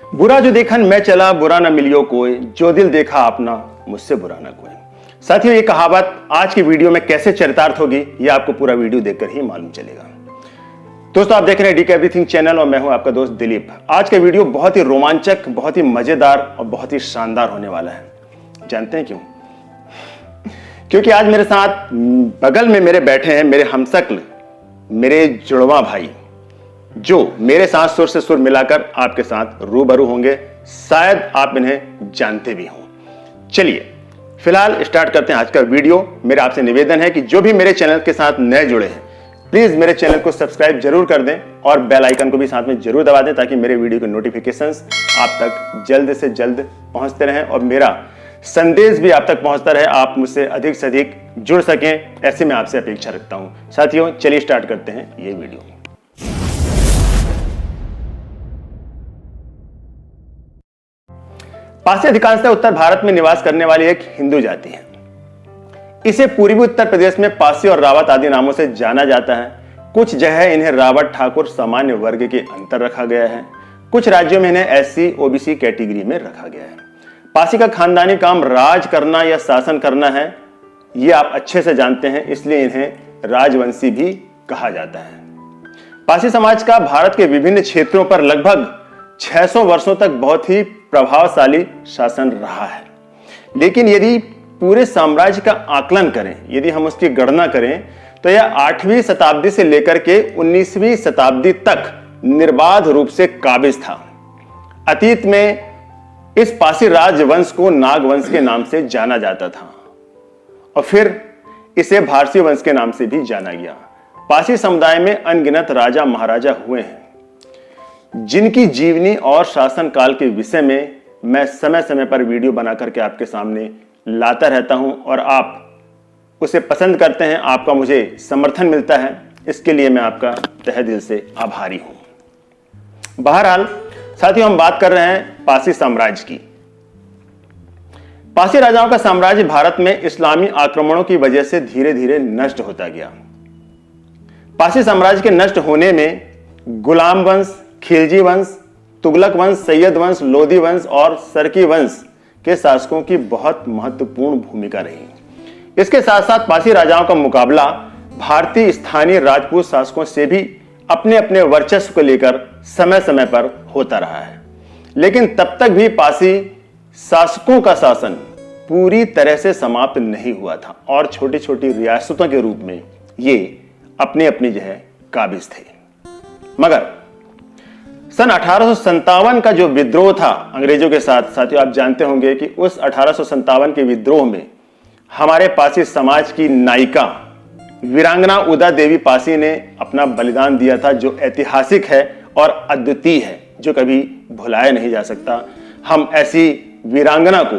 बुरा जो देखन मैं चला, बुरा न मिलियो कोई, जो दिल देखा अपना, मुझसे बुरा न कोई। साथियों, ये कहावत आज की वीडियो में कैसे चरितार्थ होगी, ये आपको पूरा वीडियो देखकर ही मालूम चलेगा। दोस्तों, आप देख रहे हैं डीके एवरीथिंग चैनल और मैं हूं आपका दोस्त दिलीप। आज का वीडियो बहुत ही रोमांचक, बहुत ही मजेदार और बहुत ही शानदार होने वाला है। जानते हैं क्यों? क्योंकि आज मेरे साथ बगल में मेरे बैठे हैं मेरे हमशक्ल, मेरे जुड़वा भाई, जो मेरे साथ सुर से सुर मिलाकर आपके साथ रूबरू होंगे। शायद आप इन्हें जानते भी हों। चलिए फिलहाल स्टार्ट करते हैं आज का वीडियो। मेरा आपसे निवेदन है कि जो भी मेरे चैनल के साथ नए जुड़े हैं, प्लीज मेरे चैनल को सब्सक्राइब जरूर कर दें और बेल आइकन को भी साथ में जरूर दबा दें, ताकि मेरे वीडियो के नोटिफिकेशंस आप तक जल्द से जल्द पहुंचते रहें और मेरा संदेश भी आप तक पहुंचता रहे, आप मुझसे अधिक से अधिक जुड़ सकें, ऐसे मैं आपसे अपेक्षा रखता हूं। साथियों, चलिए स्टार्ट करते हैं ये वीडियो। पारसी अधिकांशतः उत्तर भारत में निवास करने वाली एक हिंदू जाति है। इसे पूर्वी उत्तर प्रदेश में पारसी और रावत आदि नामों से जाना जाता है। कुछ जगह इन्हें रावत, ठाकुर, सामान्य वर्ग के अंतर रखा गया है। कुछ राज्यों में इन्हें एससी, ओबीसी कैटेगरी में रखा गया है। पारसी का खानदानी काम राज करना या शासन करना है, ये आप अच्छे से जानते हैं, इसलिए इन्हें राजवंशी भी कहा जाता है। पारसी समाज का भारत के विभिन्न क्षेत्रों पर लगभग 600 वर्षों तक बहुत ही प्रभावशाली शासन रहा है। लेकिन यदि पूरे साम्राज्य का आकलन करें, यदि हम उसकी गणना करें, तो यह 8वीं शताब्दी से लेकर के 19वीं शताब्दी तक निर्बाध रूप से काबिज था। अतीत में इस पारसी राजवंश को नागवंश के नाम से जाना जाता था और फिर इसे भारतीय वंश के नाम से भी जाना गया। पारसी समुदाय में अनगिनत राजा महाराजा हुए हैं, जिनकी जीवनी और शासन काल के विषय में मैं समय समय पर वीडियो बना करके आपके सामने लाता रहता हूं और आप उसे पसंद करते हैं, आपका मुझे समर्थन मिलता है। इसके लिए मैं आपका तहे दिल से आभारी हूं। बहरहाल साथियों, हम बात कर रहे हैं पारसी साम्राज्य की। पारसी राजाओं का साम्राज्य भारत में इस्लामी आक्रमणों की वजह से धीरे धीरे नष्ट होता गया। पारसी साम्राज्य के नष्ट होने में गुलाम वंश, खिलजी वंश, तुगलक वंश, सैयद वंश, लोधी वंश और सरकी वंश के शासकों की बहुत महत्वपूर्ण भूमिका रही। इसके साथ साथ पारसी राजाओं का मुकाबला भारतीय स्थानीय राजपूत शासकों से भी अपने अपने वर्चस्व को लेकर समय समय पर होता रहा है। लेकिन तब तक भी पारसी शासकों का शासन पूरी तरह से समाप्त नहीं हुआ था और छोटी छोटी रियासतों के रूप में ये अपनी अपनी जगह काबिज थे। मगर सन 1857 का जो विद्रोह था अंग्रेजों के साथ, साथियों आप जानते होंगे कि उस 1857 के विद्रोह में हमारे पारसी समाज की नायिका वीरांगना उदा देवी पारसी ने अपना बलिदान दिया था, जो ऐतिहासिक है और अद्वितीय है, जो कभी भुलाया नहीं जा सकता। हम ऐसी वीरांगना को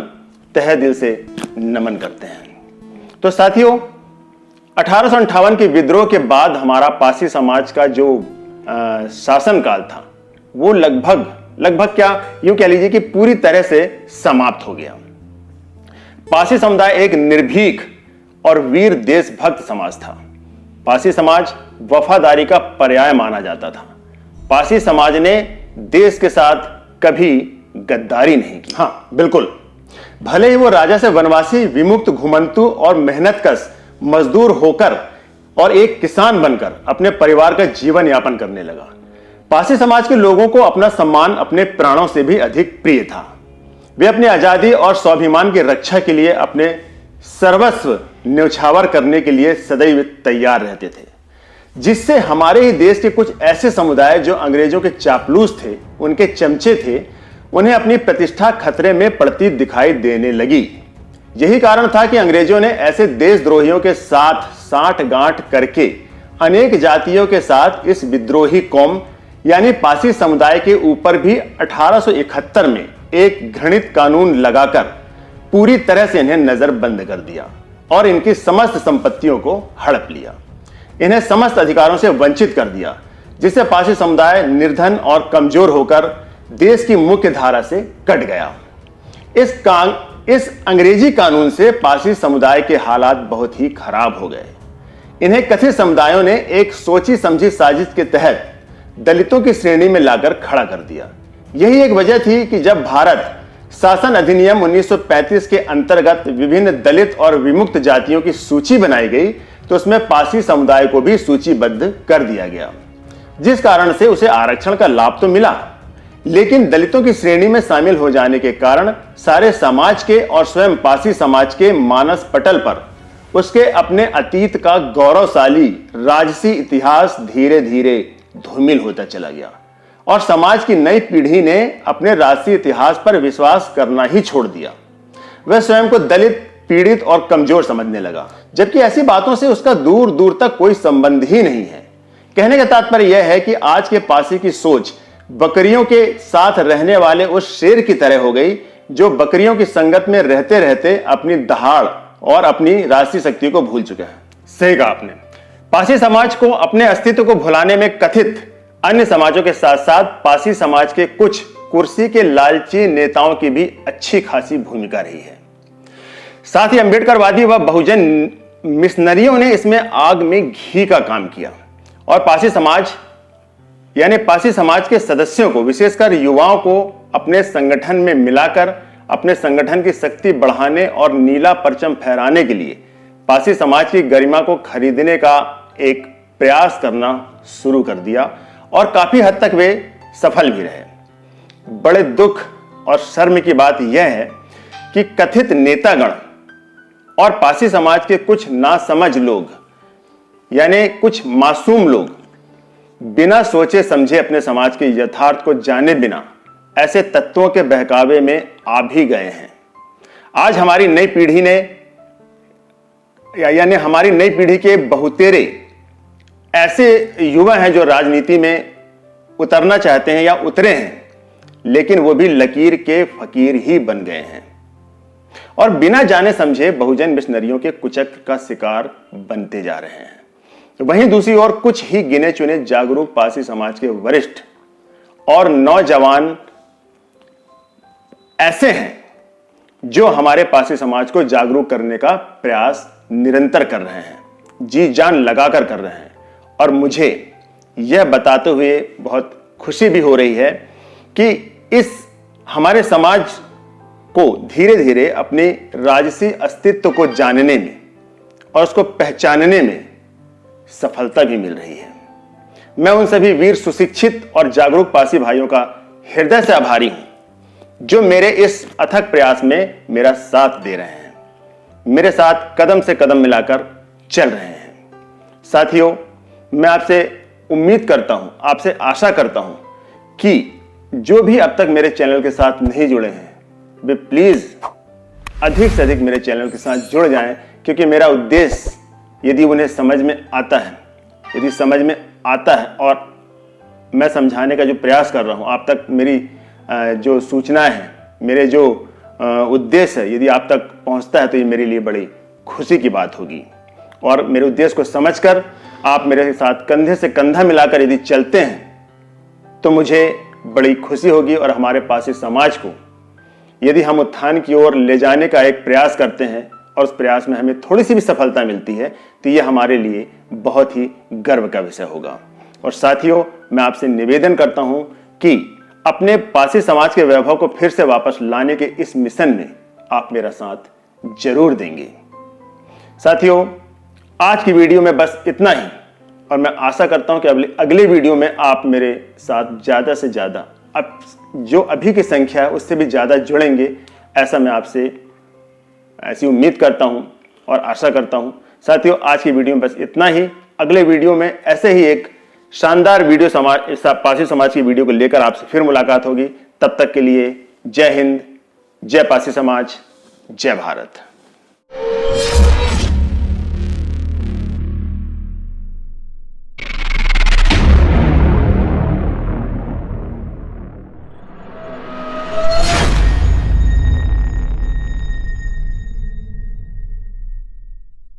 तहे दिल से नमन करते हैं। तो साथियों, 1858 के विद्रोह के बाद हमारा पारसी समाज का जो शासन काल था, वो लगभग क्या यूं कह लीजिए कि पूरी तरह से समाप्त हो गया। पारसी समुदाय एक निर्भीक और वीर देशभक्त समाज था। पारसी समाज वफादारी का पर्याय माना जाता था। पारसी समाज ने देश के साथ कभी गद्दारी नहीं की। हाँ बिल्कुल, भले ही वो राजा से वनवासी, विमुक्त, घुमंतु और मेहनतकश मजदूर होकर और एक किसान बनकर अपने परिवार का जीवन यापन करने लगा, पारसी समाज के लोगों को अपना सम्मान अपने प्राणों से भी अधिक प्रिय था। वे अपनी आजादी और स्वाभिमान की रक्षा के लिए अपने सर्वस्व न्यौछावर करने के लिए सदैव तैयार रहते थे, जिससे हमारे ही देश के कुछ ऐसे समुदाय जो अंग्रेजों के चापलूस थे, उनके चमचे थे, उन्हें अपनी प्रतिष्ठा खतरे में पड़ती दिखाई देने लगी। यही कारण था कि अंग्रेजों ने ऐसे देशद्रोहियों के साथ साठगांठ करके अनेक जातियों के साथ इस विद्रोही कौम यानी पारसी समुदाय के ऊपर भी 1871 में एक घृणित कानून लगाकर पूरी तरह से इन्हें नजरबंद कर दिया और इनकी समस्त संपत्तियों को हड़प लिया। इन्हें समस्त अधिकारों से वंचित कर दिया, जिससे पारसी समुदाय निर्धन और कमजोर होकर देश की मुख्य धारा से कट गया। इस अंग्रेजी कानून से पारसी समुदाय के हालात बहुत ही खराब हो गए। इन्हें कथित समुदायों ने एक सोची समझी साजिश के तहत दलितों की श्रेणी में लाकर खड़ा कर दिया। यही एक वजह थी कि जब भारत शासन अधिनियम 1935 के अंतर्गत विभिन्न दलित और विमुक्त जातियों की सूची बनाई गई तो उसमें पारसी समुदाय को भी सूचीबद्ध कर दिया गया, जिस कारण से उसे आरक्षण का लाभ तो मिला, लेकिन दलितों की श्रेणी में शामिल हो जाने के कारण सारे समाज के और स्वयं पारसी समाज के मानस पटल पर उसके अपने अतीत का गौरवशाली राजसी इतिहास धीरे धीरे धूमिल होता चला गया और समाज की नई पीढ़ी ने अपने राजसी इतिहास पर विश्वास करना ही छोड़ दिया। वह स्वयं को दलित, पीड़ित और कमजोर समझने लगा, जबकि ऐसी बातों से उसका दूर दूर तक कोई संबंध ही नहीं है। कहने का तात्पर्य यह है कि आज के पारसी की सोच बकरियों के साथ रहने वाले उस शेर की तरह हो गई जो बकरियों की संगत में रहते रहते अपनी दहाड़ और अपनी राजसी शक्ति को भूल चुका है। सही कहा आपने। पारसी समाज को अपने अस्तित्व को भुलाने में कथित अन्य समाजों के साथ साथ पारसी समाज के कुछ कुर्सी के लालची नेताओं की भी अच्छी खासी भूमिका रही है। साथ ही अम्बेडकरवादी व बहुजन मिशनरियों ने इसमें आग में घी का काम किया और पारसी समाज यानी पारसी समाज के सदस्यों को, विशेषकर युवाओं को अपने संगठन में मिलाकर अपने संगठन की शक्ति बढ़ाने और नीला परचम फहराने के लिए पारसी समाज की गरिमा को खरीदने का एक प्रयास करना शुरू कर दिया और काफी हद तक वे सफल भी रहे। बड़े दुख और शर्म की बात यह है कि कथित नेतागण और पारसी समाज के कुछ नासमझ लोग यानी कुछ मासूम लोग बिना सोचे समझे अपने समाज के यथार्थ को जाने बिना ऐसे तत्वों के बहकावे में आ भी गए हैं। आज हमारी नई पीढ़ी ने यानी हमारी नई पीढ़ी के बहुतेरे ऐसे युवा हैं जो राजनीति में उतरना चाहते हैं या उतरे हैं, लेकिन वो भी लकीर के फकीर ही बन गए हैं और बिना जाने समझे बहुजन मिशनरियों के कुचक्र का शिकार बनते जा रहे हैं। वहीं दूसरी ओर कुछ ही गिने चुने जागरूक पारसी समाज के वरिष्ठ और नौजवान ऐसे हैं जो हमारे पारसी समाज को जागरूक करने का प्रयास निरंतर कर रहे हैं, जी जान लगाकर कर रहे हैं। और मुझे यह बताते हुए बहुत खुशी भी हो रही है कि इस हमारे समाज को धीरे धीरे अपने राजसी अस्तित्व को जानने में और उसको पहचानने में सफलता भी मिल रही है। मैं उन सभी वीर सुशिक्षित और जागरूक पारसी भाइयों का हृदय से आभारी हूं जो मेरे इस अथक प्रयास में मेरा साथ दे रहे हैं, मेरे साथ कदम से कदम मिलाकर चल रहे हैं। साथियों, मैं आपसे उम्मीद करता हूं, आपसे आशा करता हूं कि जो भी अब तक मेरे चैनल के साथ नहीं जुड़े हैं वे प्लीज अधिक से अधिक मेरे चैनल के साथ जुड़ जाएं, क्योंकि मेरा उद्देश्य यदि उन्हें समझ में आता है, यदि समझ में आता है और मैं समझाने का जो प्रयास कर रहा हूं आप तक, मेरी जो सूचनाएं हैं, मेरे जो उद्देश्य है, यदि आप तक पहुंचता है तो ये मेरे लिए बड़ी खुशी की बात होगी। और मेरे उद्देश्य को समझकर आप मेरे साथ कंधे से कंधा मिलाकर यदि चलते हैं तो मुझे बड़ी खुशी होगी और हमारे पारसी समाज को यदि हम उत्थान की ओर ले जाने का एक प्रयास करते हैं और उस प्रयास में हमें थोड़ी सी भी सफलता मिलती है तो यह हमारे लिए बहुत ही गर्व का विषय होगा। और साथियों, मैं आपसे निवेदन करता हूं कि अपने पारसी समाज के वैभव को फिर से वापस लाने के इस मिशन में आप मेरा साथ जरूर देंगे। साथियों, आज की वीडियो में बस इतना ही और मैं आशा करता हूं कि अगले वीडियो में आप मेरे साथ ज़्यादा से ज़्यादा, अब जो अभी की संख्या है उससे भी ज़्यादा जुड़ेंगे, ऐसा मैं आपसे ऐसी उम्मीद करता हूं और आशा करता हूं। साथियों, आज की वीडियो में बस इतना ही। अगले वीडियो में ऐसे ही एक शानदार वीडियो पारसी समाज की वीडियो को लेकर आपसे फिर मुलाकात होगी। तब तक के लिए जय हिंद, जय पारसी समाज, जय भारत।